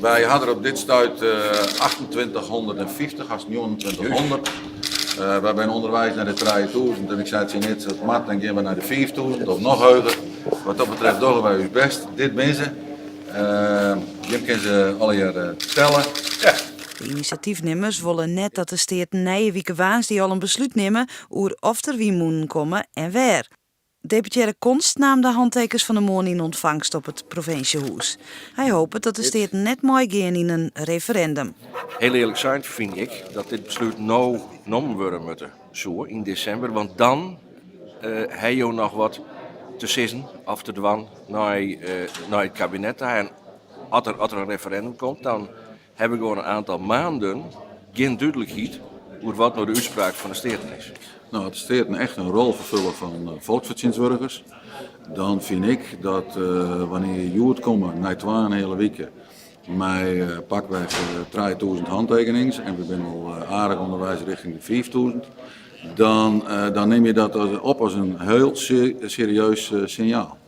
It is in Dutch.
Wij hadden op dit stuit 2850, als 2900. Wij zijn onderwijs naar de 3000 en ik zei het je net, het mat, dan gaan we naar de 4000 of nog hoger. Wat dat betreft doen wij ons best. Dit mensen, je kan ze alle jaar tellen. Ja. De initiatiefnemers willen net dat de steert nije wieke waans die al een besluit nemen over of er wie moeten komen en waar. Deputaire Konst nam de handtekens van de morgen in ontvangst op het provinciehuis. Hij hoopt dat de steert net mooi gaan in een referendum. Heel eerlijk zijn vind ik dat dit besluit nou genomen worden moet zo in december. Want dan heb je nog wat te sissen of te doen naar het kabinet. En als er een referendum komt, dan hebben we gewoon een aantal maanden geen duidelijkheid over wat nou de uitspraak van de steden is. Nou, het steert echt een rol vervullen van volksvertegenwoordigers. Dan vind ik dat wanneer je komen na 2 hele weken met pakweg 3000 handtekeningen en we zijn al aardig onderwijs richting de 5000, dan neem je dat op als een heel serieus signaal.